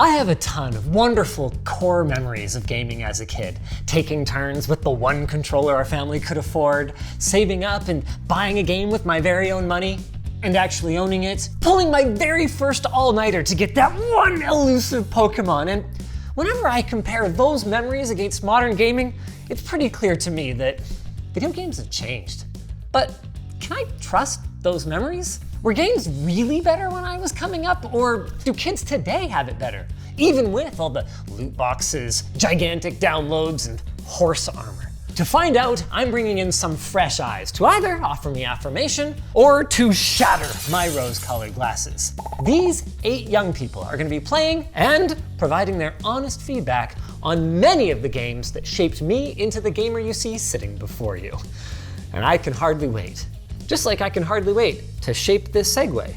I have a ton of wonderful core memories of gaming as a kid. Taking turns with the one controller our family could afford, saving up and buying a game with my very own money, and actually owning it, pulling my very first all-nighter to get that one elusive Pokemon. And whenever I compare those memories against modern gaming, it's pretty clear to me that video games have changed. But can I trust those memories? Were games really better when I was coming up, or do kids today have it better? Even with all the loot boxes, gigantic downloads, and horse armor. To find out, I'm bringing in some fresh eyes to either offer me affirmation or to shatter my rose-colored glasses. These 8 young people are gonna be playing and providing their honest feedback on many of the games that shaped me into the gamer you see sitting before you. And I can hardly wait. Just like I can hardly wait to shape this segue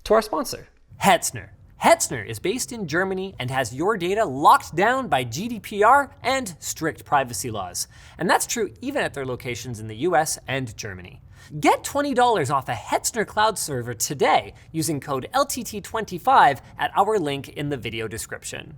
to our sponsor, Hetzner. Hetzner is based in Germany and has your data locked down by GDPR and strict privacy laws. And that's true even at their locations in the US and Germany. Get $20 off a Hetzner Cloud server today using code LTT25 at our link in the video description.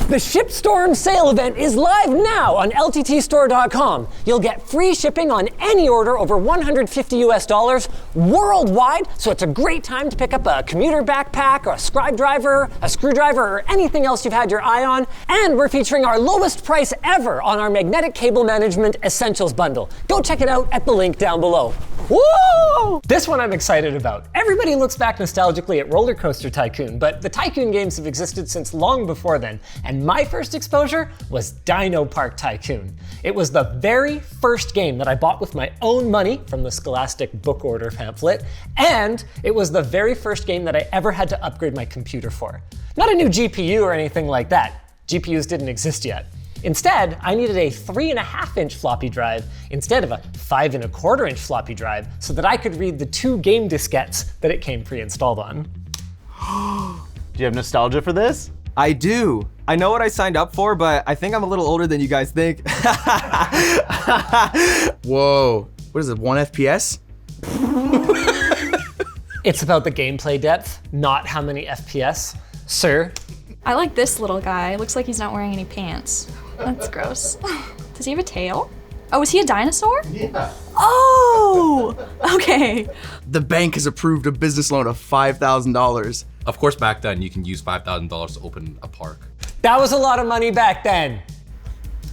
The Shipstorm sale event is live now on lttstore.com. You'll get free shipping on any order over $150 US worldwide, so it's a great time to pick up a commuter backpack or a scribe driver, a screwdriver, or anything else you've had your eye on. And we're featuring our lowest price ever on our magnetic cable management essentials bundle. Go check it out at the link down below. Woo! This one I'm excited about. Everybody looks back nostalgically at Roller Coaster Tycoon, but the Tycoon games have existed since long before then, and my first exposure was DinoPark Tycoon. It was the very first game that I bought with my own money from the Scholastic book order pamphlet, and it was the very first game that I ever had to upgrade my computer for. Not a new GPU or anything like that. GPUs didn't exist yet. Instead, I needed a 3.5-inch floppy drive instead of a 5.25-inch floppy drive so that I could read the 2 game diskettes that it came pre-installed on. Do you have nostalgia for this? I do. I know what I signed up for, but I think I'm a little older than you guys think. Whoa, what is it, 1 FPS? It's about the gameplay depth, not how many FPS. Sir? I like this little guy. Looks like he's not wearing any pants. That's gross. Does he have a tail? Oh, is he a dinosaur? Yeah. Oh, okay. The bank has approved a business loan of $5,000. Of course, back then you can use $5,000 to open a park. That was a lot of money back then.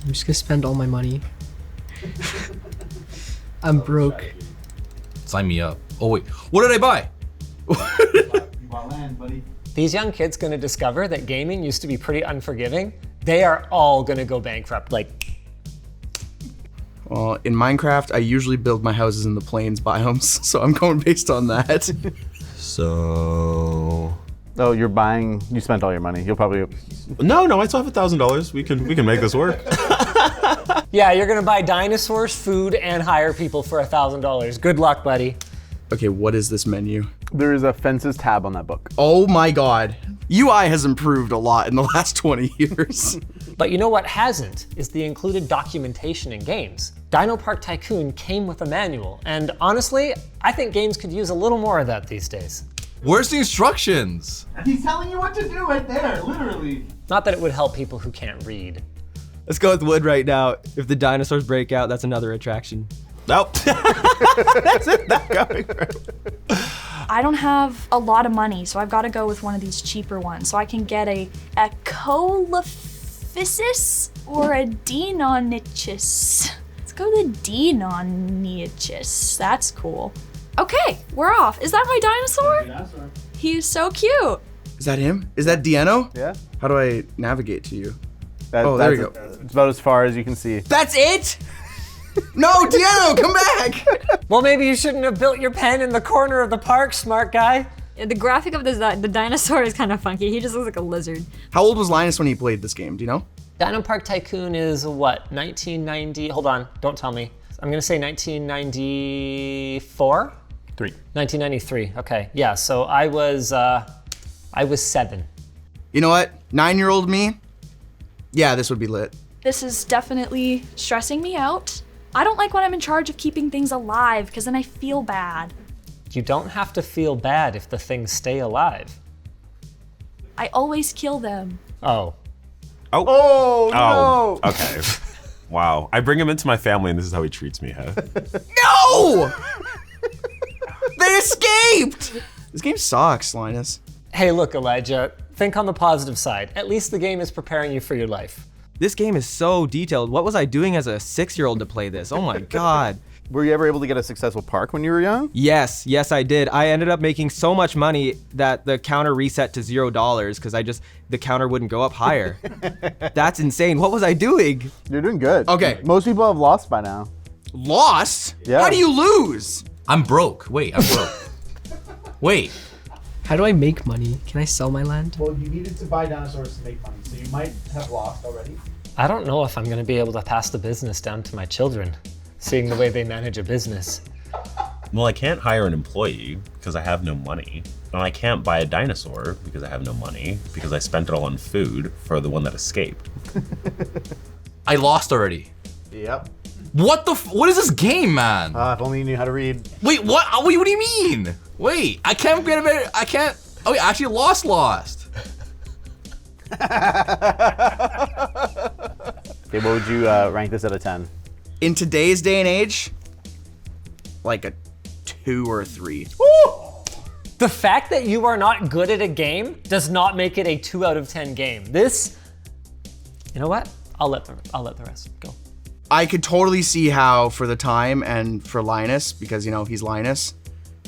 I'm just gonna spend all my money. I'm broke. Sign me up. Oh wait, what did I buy? You bought land, buddy. These young kids gonna discover that gaming used to be pretty unforgiving. They are all gonna go bankrupt, like. Well, in Minecraft, I usually build my houses in the plains biomes, so I'm going based on that. So. Oh, you spent all your money. You'll probably. No, I still have $1,000. We can make this work. Yeah, you're gonna buy dinosaurs, food, and hire people for $1,000. Good luck, buddy. Okay, what is this menu? There is a fences tab on that book. Oh my God. UI has improved a lot in the last 20 years. But you know what hasn't, is the included documentation in games. DinoPark Tycoon came with a manual, and honestly, I think games could use a little more of that these days. Where's the instructions? He's telling you what to do right there, literally. Not that it would help people who can't read. Let's go with wood right now. If the dinosaurs break out, that's another attraction. Nope. That's it. Not going. I don't have a lot of money, so I've got to go with one of these cheaper ones. So I can get a Colophysis or a Deinonychus. Let's go with Deinonychus. That's cool. Okay, we're off. Is that my dinosaur? He is so cute. Is that him? Is that Diano? Yeah. How do I navigate to you? Oh, there we go. It's about as far as you can see. That's it? No, Diano, come back! Well, maybe you shouldn't have built your pen in the corner of the park, smart guy. Yeah, the graphic of the dinosaur is kind of funky. He just looks like a lizard. How old was Linus when he played this game? Do you know? DinoPark Tycoon is what, 1990? Hold on, don't tell me. I'm gonna say 1994? 1993, okay. Yeah, so I was 7. You know what? 9-year-old me? Yeah, this would be lit. This is definitely stressing me out. I don't like when I'm in charge of keeping things alive, because then I feel bad. You don't have to feel bad if the things stay alive. I always kill them. Oh. Oh, Oh, no. okay. Wow. I bring him into my family and this is how he treats me, huh? No! They escaped! This game sucks, Linus. Hey, look, Elijah. Think on the positive side. At least the game is preparing you for your life. This game is so detailed. What was I doing as a 6-year-old to play this? Oh my God. Were you ever able to get a successful park when you were young? Yes, I did. I ended up making so much money that the counter reset to $0 because the counter wouldn't go up higher. That's insane. What was I doing? You're doing good. Okay. Most people have lost by now. Lost? Yeah. How do you lose? I'm broke. Wait, I'm broke. Wait. How do I make money? Can I sell my land? Well, you needed to buy dinosaurs to make money, so you might have lost already. I don't know if I'm going to be able to pass the business down to my children, seeing the way they manage a business. Well, I can't hire an employee because I have no money. And I can't buy a dinosaur because I have no money because I spent it all on food for the one that escaped. I lost already. Yep. What what is this game, man? If only you knew how to read. Wait, what? What do you mean? Wait, I can't get a better. I can't. Oh, I actually lost. Okay, what would you rank this out of 10? In today's day and age, like a 2 or a 3. The fact that you are not good at a game does not make it a 2 out of 10 game. This, you know what? I'll let the rest go. I could totally see how for the time and for Linus, because he's Linus,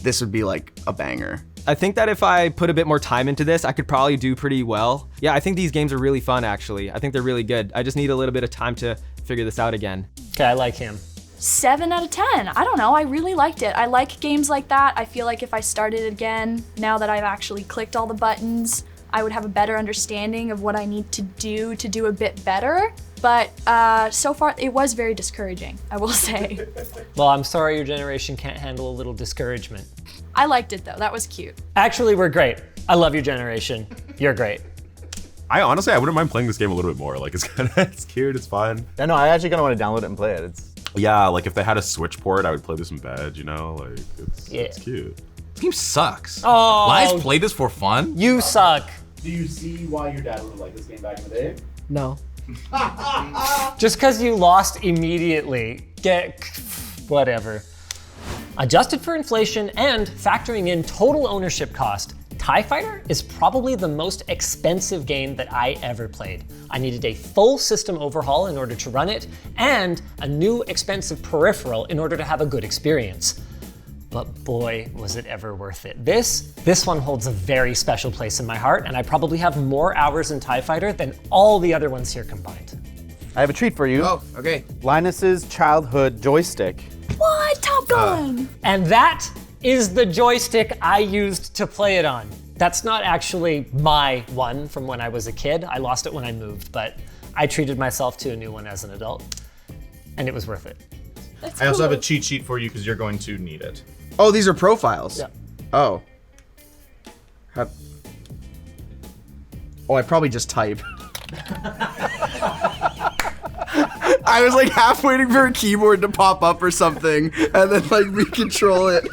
this would be like a banger. I think that if I put a bit more time into this, I could probably do pretty well. Yeah, I think these games are really fun, actually. I think they're really good. I just need a little bit of time to figure this out again. Okay, I like him. 7 out of 10. I don't know, I really liked it. I like games like that. I feel like if I started again, now that I've actually clicked all the buttons, I would have a better understanding of what I need to do a bit better. But so far, it was very discouraging, I will say. Well, I'm sorry your generation can't handle a little discouragement. I liked it though, that was cute. Actually, we're great. I love your generation. You're great. I wouldn't mind playing this game a little bit more. Like it's cute, it's fun. No, I actually kind of want to download it and play it. Yeah, like if they had a Switch port, I would play this in bed, like it's cute. This game sucks. Oh, Linus played this for fun? You suck. Do you see why your dad would have liked this game back in the day? No. Just because you lost immediately, whatever. Adjusted for inflation and factoring in total ownership cost, TIE Fighter is probably the most expensive game that I ever played. I needed a full system overhaul in order to run it, and a new expensive peripheral in order to have a good experience. But boy, was it ever worth it. This one holds a very special place in my heart, and I probably have more hours in TIE Fighter than all the other ones here combined. I have a treat for you. Oh, okay. Linus's childhood joystick. What? Top Gun! And that is the joystick I used to play it on. That's not actually my one from when I was a kid. I lost it when I moved, but I treated myself to a new one as an adult, and it was worth it. That's I also cool. have a cheat sheet for you because you're going to need it. Oh, these are profiles? Yeah. Oh. I probably just type. I was like half waiting for a keyboard to pop up or something, and then like re-control it.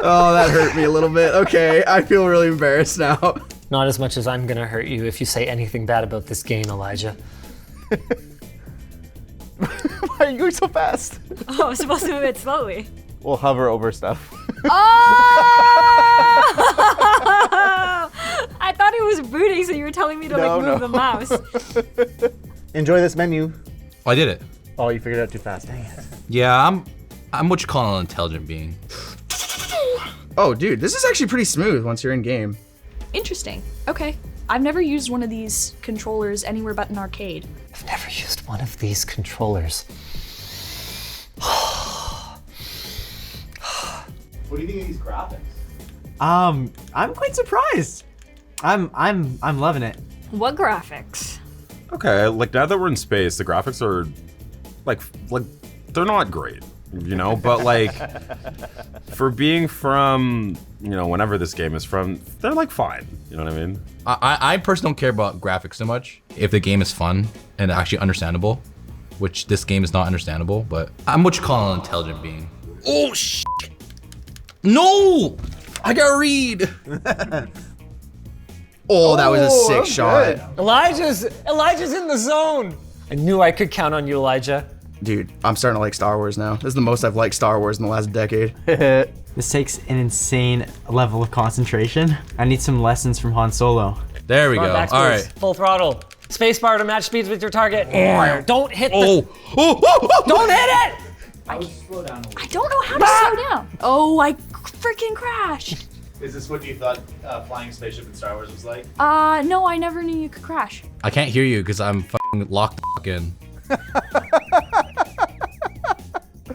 Oh, that hurt me a little bit. Okay, I feel really embarrassed now. Not as much as I'm gonna hurt you if you say anything bad about this game, Elijah. Why are you going so fast? Oh, I'm supposed to move it slowly. We'll hover over stuff. Oh! I thought it was booting, so you were telling me to move the mouse. Enjoy this menu. Oh, I did it. Oh, you figured it out too fast. Dang it. Yeah, I'm what you call an intelligent being. Oh, dude, this is actually pretty smooth once you're in game. Interesting. Okay. I've never used one of these controllers anywhere but an arcade. I've never used one of these controllers. What do you think of these graphics? I'm quite surprised. I'm loving it. What graphics? Okay, like now that we're in space, the graphics are like they're not great, but like for being from, whenever this game is from, they're like fine, you know what I mean? I personally don't care about graphics so much. If the game is fun and actually understandable, which this game is not understandable, but I'm what you call an intelligent being. Oh shit! No! I gotta read! Oh, that was a sick shot. Elijah's in the zone. I knew I could count on you, Elijah. Dude, I'm starting to like Star Wars now. This is the most I've liked Star Wars in the last decade. This takes an insane level of concentration. I need some lessons from Han Solo. There we Come go. on, back All speeds. right. Full throttle. Spacebar to match speeds with your target. Don't hit Oh. Don't hit it! I would slow down a little. I don't know how to slow down. Oh, I freaking crashed. Is this what you thought flying a spaceship in Star Wars was like? No, I never knew you could crash. I can't hear you because I'm fucking locked the fuck in.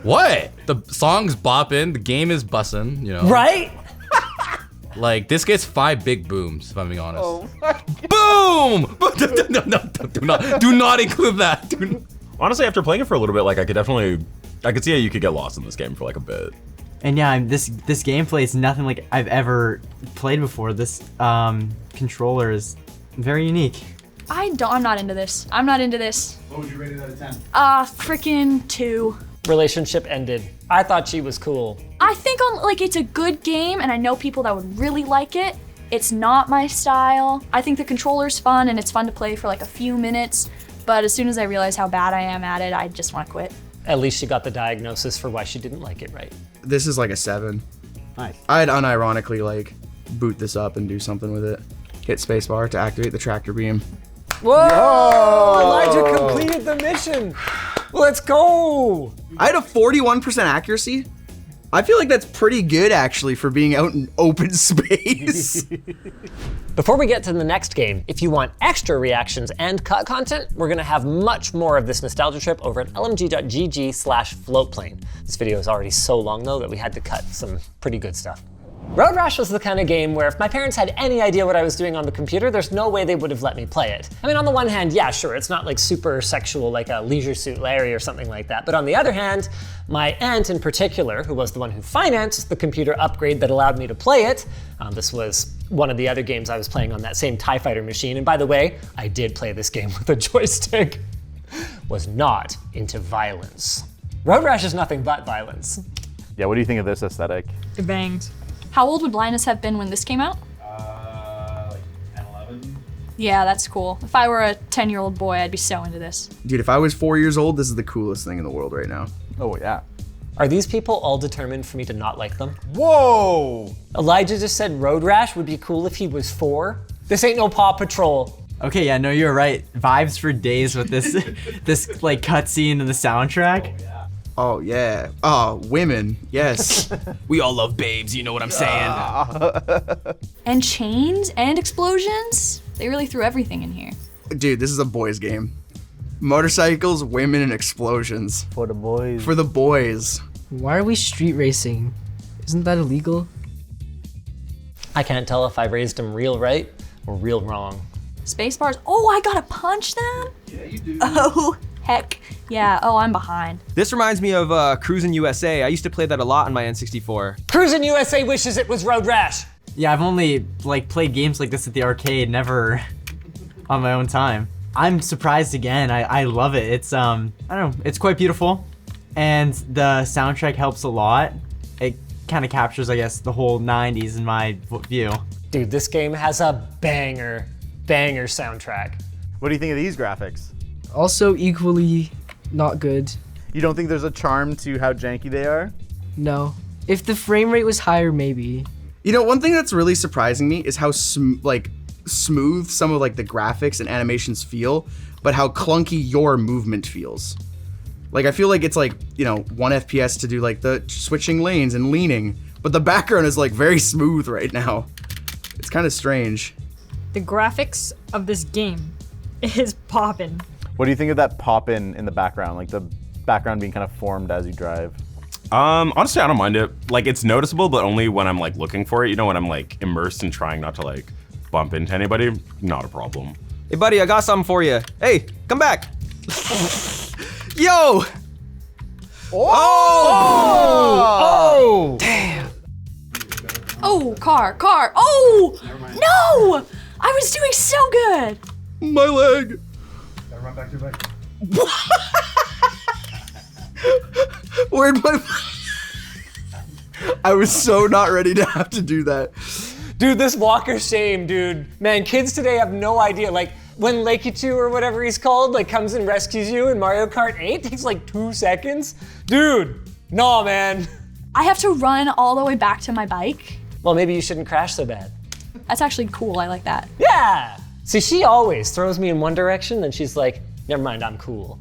What? The song's bopping, the game is bussin', you know. Right? Like, this gets 5 big booms, if I'm being honest. Oh my God. Boom! No, do not include that. Honestly, after playing it for a little bit, like I could see how you could get lost in this game for like a bit. And yeah, this gameplay is nothing like I've ever played before. This controller is very unique. I'm not into this. I'm not into this. What would you rate it out of 10? Freaking 2. Relationship ended. I thought she was cool. I think it's a good game, and I know people that would really like it. It's not my style. I think the controller's fun, and it's fun to play for like a few minutes. But as soon as I realize how bad I am at it, I just want to quit. At least she got the diagnosis for why she didn't like it, right? This is like a 7. Nice. I'd unironically like boot this up and do something with it. Hit spacebar to activate the tractor beam. Whoa! Elijah completed the mission. Let's go. I had a 41% accuracy. I feel like that's pretty good actually for being out in open space. Before we get to the next game, if you want extra reactions and cut content, we're gonna have much more of this nostalgia trip over at lmg.gg/floatplane. This video is already so long though that we had to cut some pretty good stuff. Road Rash was the kind of game where if my parents had any idea what I was doing on the computer, there's no way they would have let me play it. I mean, on the one hand, yeah, sure, it's not like super sexual like a Leisure Suit Larry or something like that. But on the other hand, my aunt in particular, who was the one who financed the computer upgrade that allowed me to play it, this was one of the other games I was playing on that same TIE Fighter machine. And by the way, I did play this game with a joystick, was not into violence. Road Rash is nothing but violence. Yeah, what do you think of this aesthetic? It bangs. How old would Linus have been when this came out? Like 10, 11. Yeah, that's cool. If I were a 10-year-old boy, I'd be so into this. Dude, if I was 4 years old, this is the coolest thing in the world right now. Oh yeah. Are these people all determined for me to not like them? Whoa! Elijah just said Road Rash would be cool if he was 4. This ain't no Paw Patrol. Okay, yeah, no, you're right. Vibes for days with this this like cutscene and the soundtrack. Oh yeah. Oh, women. Yes. We all love babes, you know what I'm saying? And chains and explosions? They really threw everything in here. Dude, this is a boys game. Motorcycles, women, and explosions. For the boys. For the boys. Why are we street racing? Isn't that illegal? I can't tell if I raised him real right or real wrong. Space bars. Oh, I gotta punch them? Yeah, you do. Oh, heck. Yeah, oh, I'm behind. This reminds me of Cruisin' USA. I used to play that a lot on my N64. Cruisin' USA wishes it was Road Rash. Yeah, I've only like played games like this at the arcade, never on my own time. I'm surprised again. I love it. It's I don't know, it's quite beautiful, and the soundtrack helps a lot. It kind of captures, I guess, the whole 90s in my view. Dude, this game has a banger soundtrack. What do you think of these graphics? Also equally not good. You don't think there's a charm to how janky they are? No. If the frame rate was higher, maybe. You know, one thing that's really surprising me is how smooth some of like the graphics and animations feel, but how clunky your movement feels. Like I feel like it's like, you know, 1 FPS to do like the switching lanes and leaning, but the background is like very smooth right now. It's kind of strange. The graphics of this game is poppin'. What do you think of that pop in the background? Like the background being kind of formed as you drive? Honestly, I don't mind it. Like, it's noticeable, but only when I'm like looking for it. You know, when I'm like immersed and trying not to like bump into anybody, not a problem. Hey buddy, I got something for you. Hey, come back. Yo! Oh! Damn. Oh, car. Oh! No! I was doing so good. My leg. Gotta run back to your bike. Where'd my... I was so not ready to have to do that. Dude, this walk of shame, dude. Man, kids today have no idea. Like, when Lakey2 or whatever he's called, like, comes and rescues you in Mario Kart 8, takes like 2 seconds. Dude, no, man. I have to run all the way back to my bike. Well, maybe you shouldn't crash so bad. That's actually cool, I like that. Yeah! See, she always throws me in one direction, then she's like, never mind, I'm cool.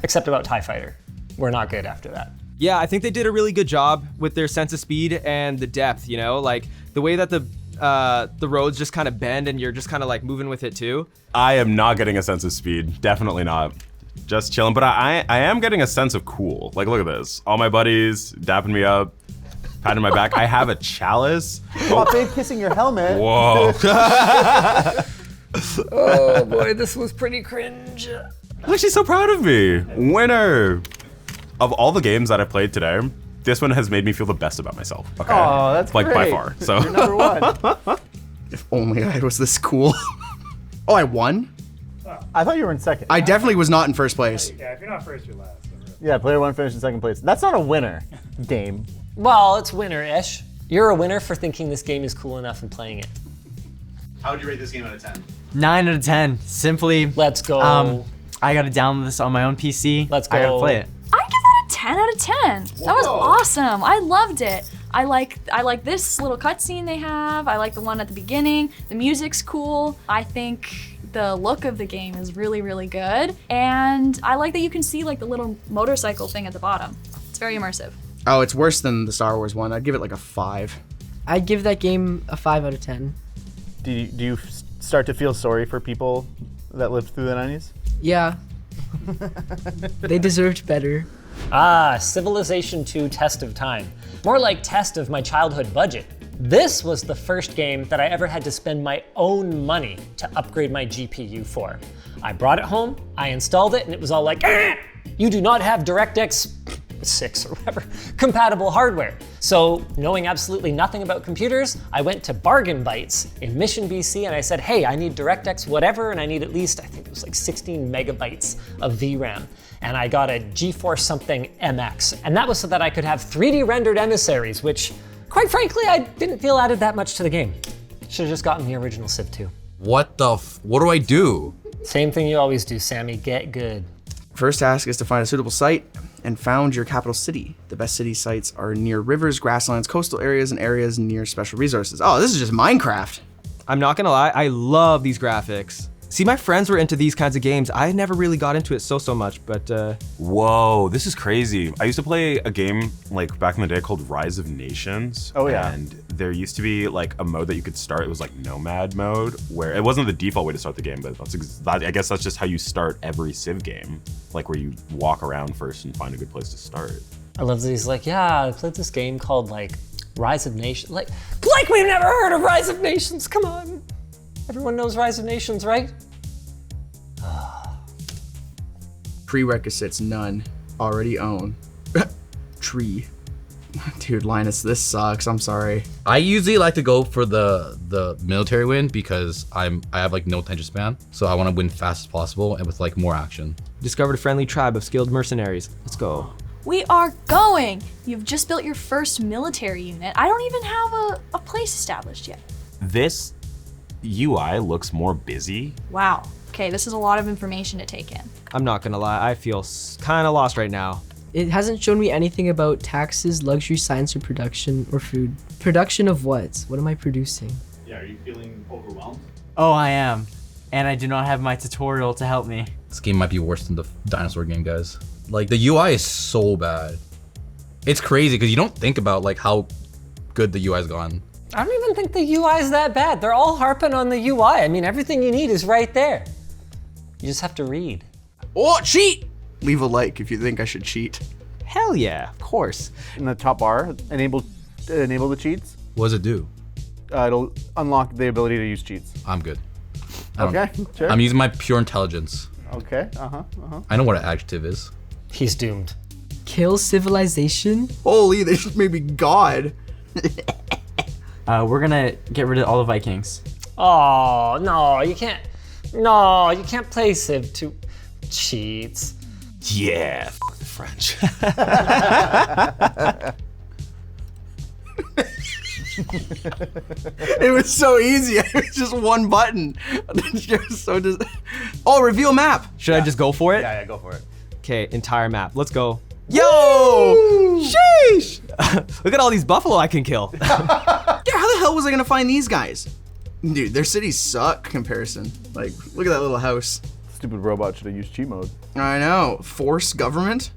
Except about TIE Fighter. We're not good after that. Yeah, I think they did a really good job with their sense of speed and the depth, you know? Like, the way that the roads just kind of bend and you're just kind of like moving with it too. I am not getting a sense of speed. Definitely not. Just chilling. But I am getting a sense of cool. Like, look at this. All my buddies dapping me up, patting my back. I have a chalice. Oh, babe kissing your helmet. Whoa. Oh boy, this was pretty cringe. Look, she's so proud of me. Winner. Of all the games that I played today, this one has made me feel the best about myself. Okay. Oh, that's like great. by far. So You're number one. If only I was this cool. Oh, I won? I thought you were in second. I definitely was not in first place. Yeah, if you're not first, you're last. Yeah, player one finished in second place. That's not a winner, Dame. Well, it's winner-ish. You're a winner for thinking this game is cool enough and playing it. How would you rate this game out of 10? 9 out of 10. Simply. Let's go. I gotta download this on my own PC. Let's go. I gotta play it. I give that a 10 out of 10. That was awesome. I loved it. I like this little cutscene they have. I like the one at the beginning. The music's cool. I think the look of the game is really, really good. And I like that you can see like the little motorcycle thing at the bottom. It's very immersive. Oh, it's worse than the Star Wars one. I'd give it like a 5. I'd give that game a 5 out of 10. Do you start to feel sorry for people that lived through the 90s? Yeah. They deserved better. Ah, Civilization 2 Test of Time. More like test of my childhood budget. This was the first game that I ever had to spend my own money to upgrade my GPU for. I brought it home, I installed it, and it was all like, you do not have DirectX 6 or whatever compatible hardware. So, knowing absolutely nothing about computers, I went to Bargain Bytes in Mission, BC, and I said, hey, I need DirectX whatever, and I need at least, I think it was like 16 megabytes of VRAM. And I got a GeForce something MX. And that was so that I could have 3D rendered emissaries, which, quite frankly, I didn't feel added that much to the game. Should've just gotten the original Civ 2. What do I do? Same thing you always do, Sammy, get good. First task is to find a suitable site and found your capital city. The best city sites are near rivers, grasslands, coastal areas, and areas near special resources. Oh, this is just Minecraft. I'm not gonna lie, I love these graphics. See, my friends were into these kinds of games. I never really got into it so much, but Whoa, this is crazy. I used to play a game like back in the day called Rise of Nations. Oh yeah. And there used to be like a mode that you could start. It was like Nomad mode, where it wasn't the default way to start the game, but I guess that's just how you start every Civ game. Like where you walk around first and find a good place to start. I love that he's like, yeah, I played this game called like Rise of Nations. Like we've never heard of Rise of Nations, come on. Everyone knows Rise of Nations, right? Prerequisites, none. Already own. Tree. Dude, Linus, this sucks. I'm sorry. I usually like to go for the military win because I have like no attention span, so I want to win fast as possible and with like more action. discovered a friendly tribe of skilled mercenaries. Let's go. We are going! You've just built your first military unit. I don't even have a place established yet. This UI looks more busy. Wow. Okay, this is a lot of information to take in. I'm not gonna lie, I feel kind of lost right now. It hasn't shown me anything about taxes, luxury, science, or production, or food. Production of what? What am I producing? Yeah, are you feeling overwhelmed? Oh, I am. And I do not have my tutorial to help me. This game might be worse than the dinosaur game, guys. Like, the UI is so bad. It's crazy, because you don't think about, like, how good the UI's gone. I don't even think the UI is that bad. They're all harping on the UI. I mean, everything you need is right there. You just have to read. Oh, cheat! Leave a like if you think I should cheat. Hell yeah, of course. In the top bar, enable the cheats. What does it do? It'll unlock the ability to use cheats. I'm good. Okay, sure. I'm using my pure intelligence. Okay, I know what an adjective is. He's doomed. Kill civilization? Holy, they just made me God. We're gonna get rid of all the Vikings. Oh, no, you can't. No, you can't play Civ 2 cheats. Yeah, f the French. It was so easy. It was just one button. Oh, reveal map. Should I just go for it? Yeah, go for it. Okay, entire map. Let's go. Yo! Sheesh! Look at all these buffalo I can kill. Dude, how the hell was I gonna find these guys? Dude, their cities suck comparison. Like, look at that little house. Stupid robot should have used cheat mode. I know. Force government?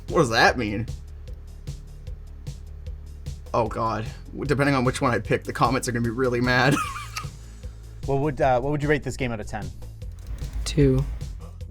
What does that mean? Oh god. Depending on which one I pick, the comments are gonna be really mad. What would you rate this game out of 10? 2.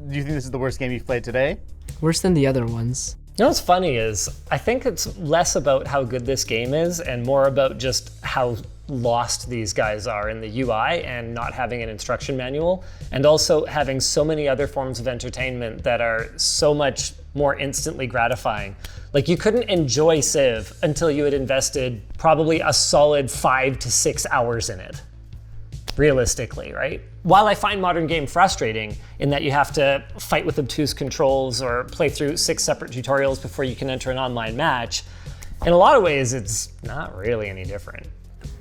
Do you think this is the worst game you've played today? Worse than the other ones. You know what's funny is, I think it's less about how good this game is and more about just how lost these guys are in the UI and not having an instruction manual, and also having so many other forms of entertainment that are so much more instantly gratifying. Like, you couldn't enjoy Civ until you had invested probably a solid 5 to 6 hours in it. Realistically, right? While I find modern game frustrating in that you have to fight with obtuse controls or play through 6 separate tutorials before you can enter an online match, in a lot of ways it's not really any different.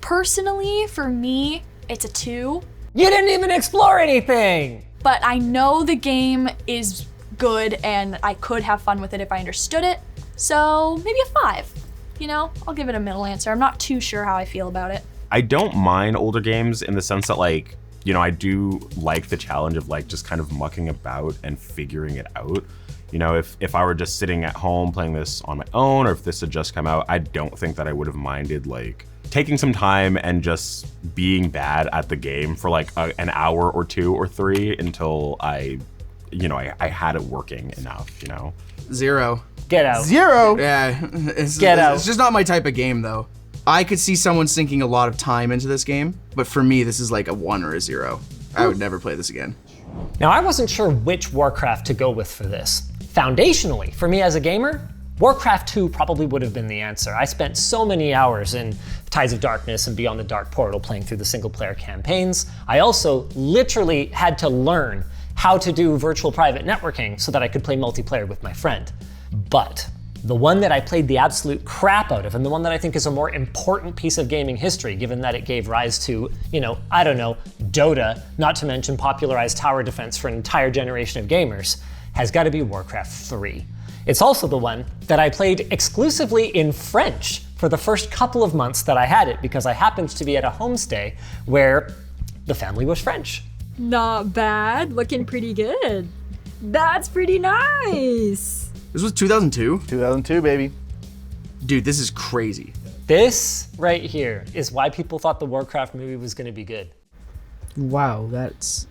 Personally, for me, it's a 2. You didn't even explore anything! But I know the game is good and I could have fun with it if I understood it. So maybe a 5. You know, I'll give it a middle answer. I'm not too sure how I feel about it. I don't mind older games in the sense that, like, you know, I do like the challenge of like just kind of mucking about and figuring it out. You know, if I were just sitting at home playing this on my own, or if this had just come out, I don't think that I would have minded like taking some time and just being bad at the game for like an hour or 2 or 3 until I had it working enough, you know? 0. Get out. 0? Yeah. Get out. It's just not my type of game though. I could see someone sinking a lot of time into this game, but for me, this is like a 1 or a 0. I would never play this again. Now, I wasn't sure which Warcraft to go with for this. Foundationally, for me as a gamer, Warcraft 2 probably would have been the answer. I spent so many hours in Tides of Darkness and Beyond the Dark Portal playing through the single-player campaigns. I also literally had to learn how to do virtual private networking so that I could play multiplayer with my friend. But the one that I played the absolute crap out of, and the one that I think is a more important piece of gaming history, given that it gave rise to, I don't know, Dota, not to mention popularized tower defense for an entire generation of gamers, has got to be Warcraft 3. It's also the one that I played exclusively in French for the first couple of months that I had it, because I happened to be at a homestay where the family was French. Not bad, looking pretty good. That's pretty nice. This was 2002? 2002, baby. Dude, this is crazy. This right here is why people thought the Warcraft movie was going to be good. Wow, that's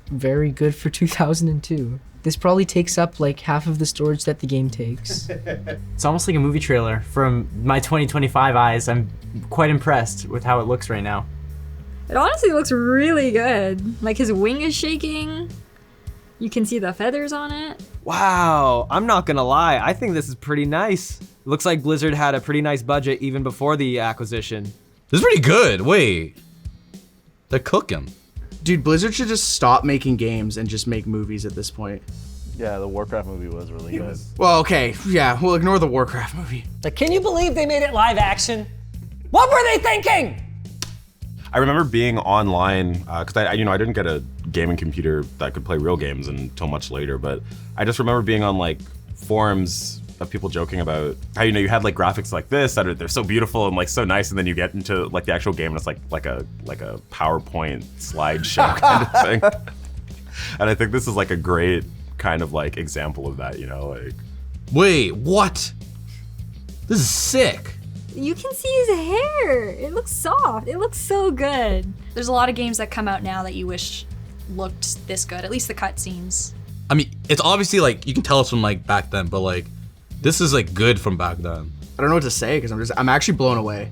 very good for 2002. This probably takes up like half of the storage that the game takes. It's almost like a movie trailer. From my 2025 eyes, I'm quite impressed with how it looks right now. It honestly looks really good. Like, his wing is shaking. You can see the feathers on it. Wow, I'm not gonna lie. I think this is pretty nice. Looks like Blizzard had a pretty nice budget even before the acquisition. This is pretty good. Wait, they're cooking. Dude, Blizzard should just stop making games and just make movies at this point. Yeah, the Warcraft movie was really good. Well, okay, yeah, we'll ignore the Warcraft movie. Like, can you believe they made it live action? What were they thinking? I remember being online, because I didn't get a gaming computer that could play real games until much later, but I just remember being on like forums of people joking about how, you had like graphics like this that they're so beautiful and like so nice, and then you get into like the actual game and it's like a PowerPoint slideshow kind of thing. And I think this is like a great kind of like example of that, like. Wait, what? This is sick. You can see his hair. It looks soft. It looks so good. There's a lot of games that come out now that you wish looked this good, at least the cutscenes. I mean, it's obviously like, you can tell it's from like back then, but like, this is like good from back then. I don't know what to say because I'm actually blown away.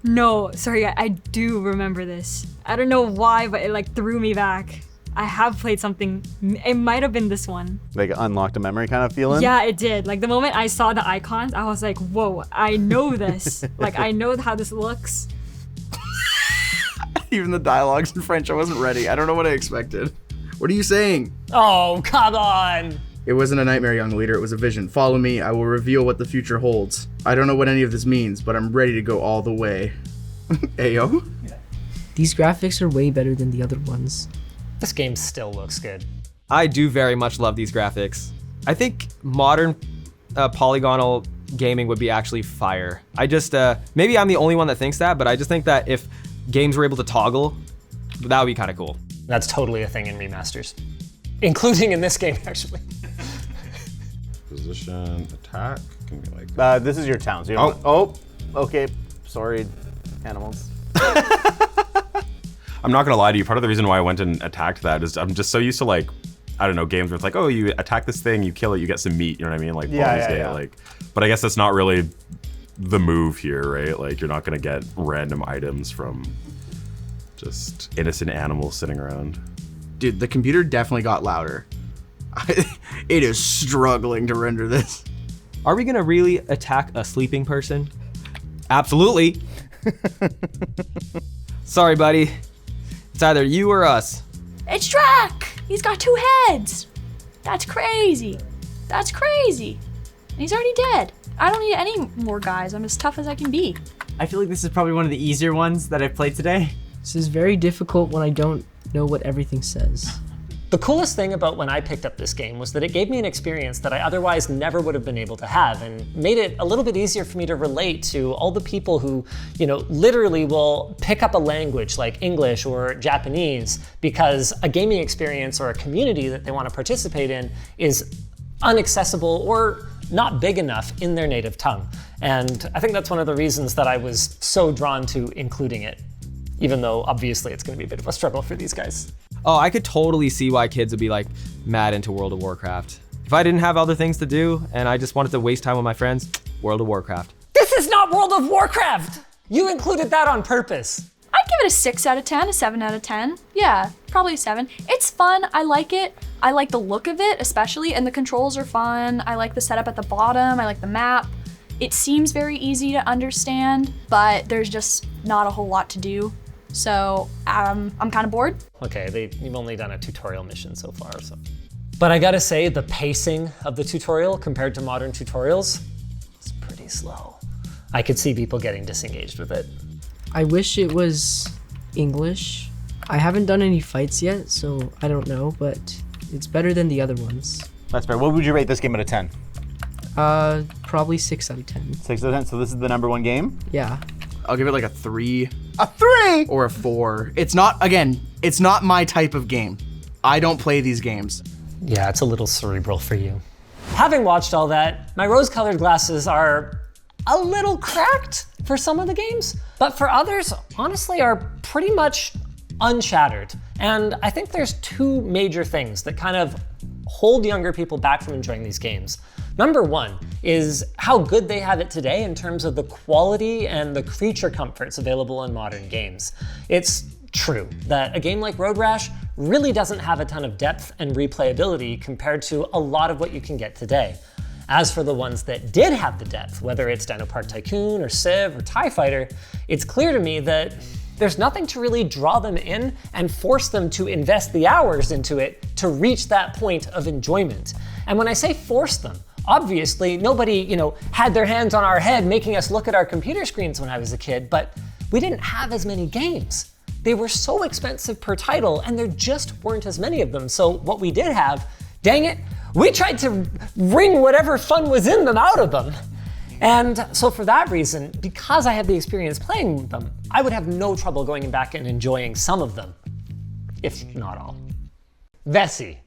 No, sorry, I do remember this. I don't know why, but it like threw me back. I have played something, it might have been this one. Like unlocked a memory kind of feeling? Yeah, it did. Like the moment I saw the icons, I was like, whoa, I know this. Like, I know how this looks. Even the dialogue's in French, I wasn't ready. I don't know what I expected. What are you saying? Oh, come on. It wasn't a nightmare, young leader. It was a vision. Follow me. I will reveal what the future holds. I don't know what any of this means, but I'm ready to go all the way. Ayo? These graphics are way better than the other ones. This game still looks good. I do very much love these graphics. I think modern polygonal gaming would be actually fire. I just, maybe I'm the only one that thinks that, but I just think that if games were able to toggle, that would be kind of cool. That's totally a thing in remasters. Including in this game, actually. Position, attack, can be like... This is your town, so you don't okay, sorry, animals. I'm not gonna lie to you, part of the reason why I went and attacked that is I'm just so used to like, I don't know, games where it's like, oh, you attack this thing, you kill it, you get some meat, you know what I mean? Like, like, but I guess that's not really the move here, right? Like, you're not gonna get random items from just innocent animals sitting around. Dude, the computer definitely got louder. It is struggling to render this. Are we gonna really attack a sleeping person? Absolutely. Sorry, buddy. It's either you or us. It's Drac! He's got 2 heads! That's crazy. That's crazy. And he's already dead. I don't need any more guys. I'm as tough as I can be. I feel like this is probably one of the easier ones that I've played today. This is very difficult when I don't know what everything says. The coolest thing about when I picked up this game was that it gave me an experience that I otherwise never would have been able to have, and made it a little bit easier for me to relate to all the people who, you know, literally will pick up a language like English or Japanese because a gaming experience or a community that they want to participate in is inaccessible or not big enough in their native tongue. And I think that's one of the reasons that I was so drawn to including it, even though obviously it's going to be a bit of a struggle for these guys. Oh, I could totally see why kids would be like mad into World of Warcraft. If I didn't have other things to do and I just wanted to waste time with my friends, World of Warcraft. This is not World of Warcraft! You included that on purpose. I'd give it a 6 out of 10, a 7 out of 10. Yeah, probably a 7. It's fun, I like it. I like the look of it, especially, and the controls are fun. I like the setup at the bottom, I like the map. It seems very easy to understand, but there's just not a whole lot to do. So I'm kind of bored. Okay, you've only done a tutorial mission so far, so. But I gotta say, the pacing of the tutorial compared to modern tutorials is pretty slow. I could see people getting disengaged with it. I wish it was English. I haven't done any fights yet, so I don't know, but it's better than the other ones. That's fair. What would you rate this game out of 10? Probably 6 out of 10. 6 out of 10, so this is the #1 game? Yeah. I'll give it like a 3. A 3? Or a 4. It's not, again, it's not my type of game. I don't play these games. Yeah, it's a little cerebral for you. Having watched all that, my rose-colored glasses are a little cracked for some of the games, but for others, honestly, are pretty much unshattered. And I think there's 2 major things that kind of hold younger people back from enjoying these games. Number 1 is how good they have it today in terms of the quality and the creature comforts available in modern games. It's true that a game like Road Rash really doesn't have a ton of depth and replayability compared to a lot of what you can get today. As for the ones that did have the depth, whether it's DinoPark Tycoon or Civ or TIE Fighter, it's clear to me that there's nothing to really draw them in and force them to invest the hours into it to reach that point of enjoyment. And when I say force them, obviously nobody, had their hands on our head making us look at our computer screens when I was a kid, but we didn't have as many games. They were so expensive per title and there just weren't as many of them. So what we did have, dang it, we tried to wring whatever fun was in them out of them. And so for that reason, because I had the experience playing them, I would have no trouble going back and enjoying some of them, if not all. Vessi.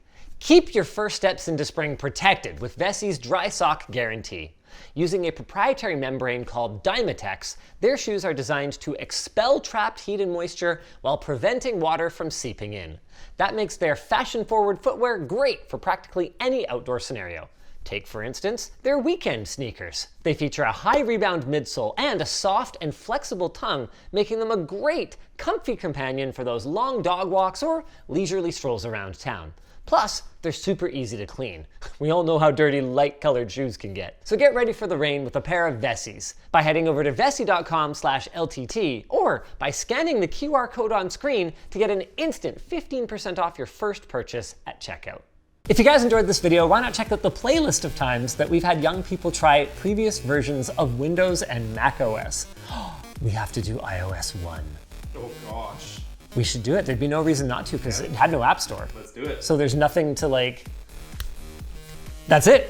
Keep your first steps into spring protected with Vessi's Dry Sock Guarantee. Using a proprietary membrane called Dymatex, their shoes are designed to expel trapped heat and moisture while preventing water from seeping in. That makes their fashion-forward footwear great for practically any outdoor scenario. Take, for instance, their weekend sneakers. They feature a high rebound midsole and a soft and flexible tongue, making them a great, comfy companion for those long dog walks or leisurely strolls around town. Plus, they're super easy to clean. We all know how dirty light-colored shoes can get. So get ready for the rain with a pair of Vessis by heading over to vessi.com/LTT or by scanning the QR code on screen to get an instant 15% off your first purchase at checkout. If you guys enjoyed this video, why not check out the playlist of times that we've had young people try previous versions of Windows and Mac OS. We have to do iOS 1. Oh gosh. We should do it. There'd be no reason not to because it had no app store. Let's do it. So there's nothing to like. That's it.